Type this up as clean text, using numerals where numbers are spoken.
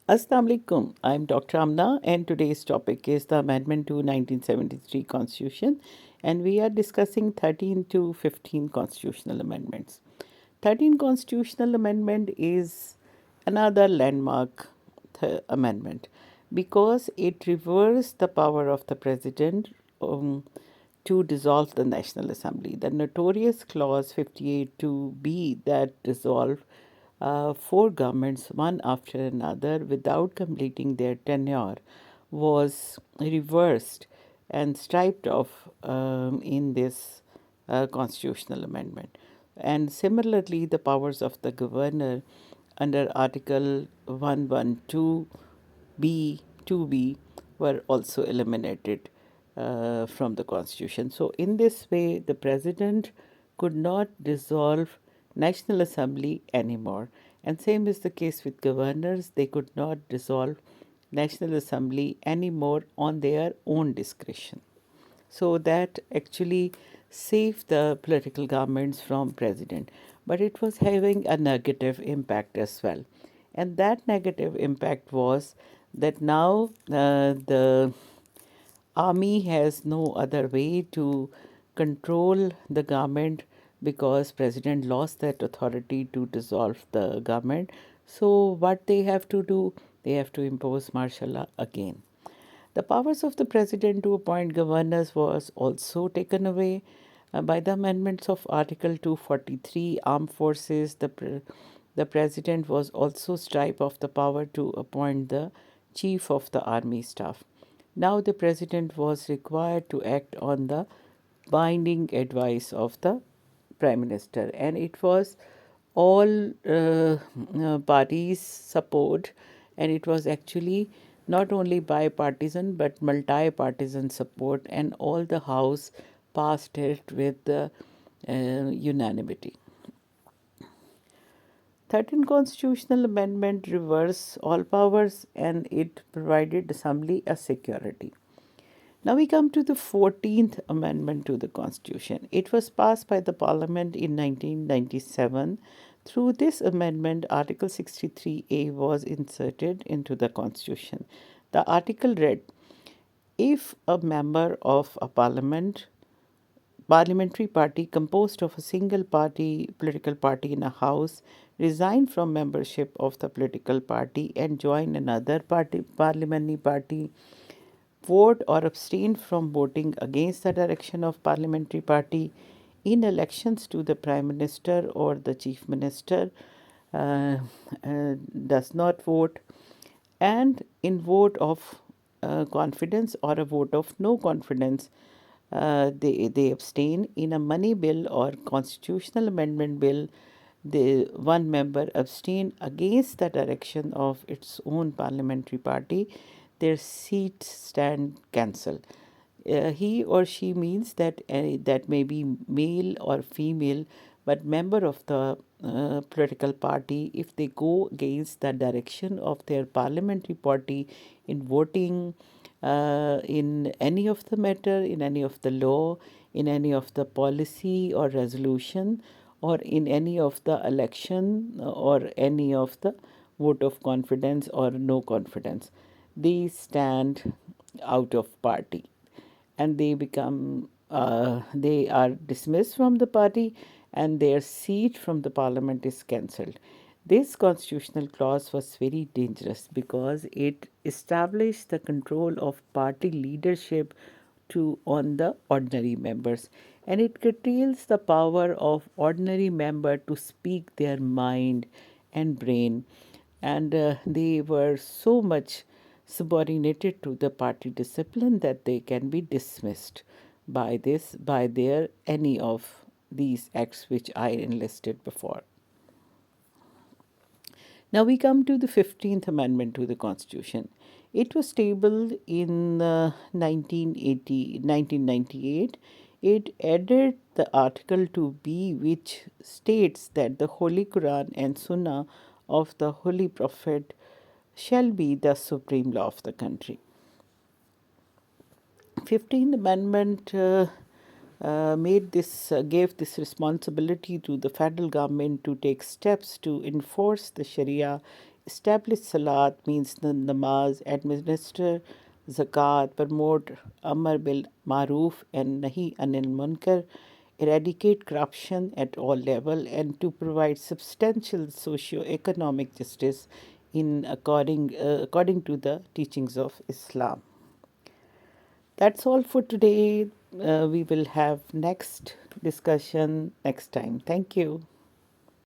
Assalamu alaikum. I'm Dr. Amna, and today's topic is the amendment to 1973 Constitution, and we are discussing 13 to 15 constitutional amendments. 13 constitutional amendment is another landmark amendment because it reversed the power of the president to dissolve the National Assembly. The notorious clause 58(2)(b) that dissolved four governments one after another without completing their tenure was reversed and striped off in this constitutional amendment. And similarly, the powers of the governor under Article 112B 2B were also eliminated from the constitution. So in this way, the president could not dissolve National Assembly anymore. And same is the case with governors. They could not dissolve National Assembly anymore on their own discretion. So that actually saved the political governments from president. But it was having a negative impact as well. And that negative impact was that now the army has no other way to control the government because president lost that authority to dissolve the government. So what they have to do, they have to impose martial law again. The powers of the president to appoint governors was also taken away by the amendments of Article 243 Armed Forces. The president was also stripped of the power to appoint the chief of the army staff. Now the president was required to act on the binding advice of the prime minister, and it was all parties support, and it was actually not only bipartisan but multi-partisan support, and all the house passed it with unanimity. 13th constitutional amendment reversed all powers and it provided assembly a security. Now we come to the 14th Amendment to the Constitution. It was passed by the Parliament in 1997. Through this amendment, Article 63A was inserted into the Constitution. The article read, if a member of a parliamentary party composed of a single political party in a house resign from membership of the political party and join another parliamentary party, vote or abstain from voting against the direction of parliamentary party in elections to the prime minister or the chief minister, uh, does not vote, and in vote of confidence or a vote of no confidence, they abstain. In a money bill or constitutional amendment bill, the one member abstain against the direction of its own parliamentary party, their seats stand cancelled. He or she means that that may be male or female, but member of the political party, if they go against the direction of their parliamentary party in voting in any of the matter, in any of the law, in any of the policy or resolution, or in any of the election or any of the vote of confidence or no confidence, they stand out of party and they are dismissed from the party and their seat from the parliament is cancelled. This constitutional clause was very dangerous because it established the control of party leadership to on the ordinary members, and it curtails the power of ordinary member to speak their mind and brain, and they were so much subordinated to the party discipline that they can be dismissed by their any of these acts which I enlisted before. Now we come to the 15th Amendment to the Constitution. It was tabled in 1998. It added the Article 2B, which states that the Holy Quran and Sunnah of the Holy Prophet shall be the supreme law of the country. 15th Amendment gave this responsibility to the federal government to take steps to enforce the Sharia establish salat, means the namaz, administer zakat, promote amar bil maroof and nahi anil munkar, eradicate corruption at all levels, and to provide substantial socio-economic justice in according to the teachings of Islam. That's all for today. We will have next discussion next time. Thank you.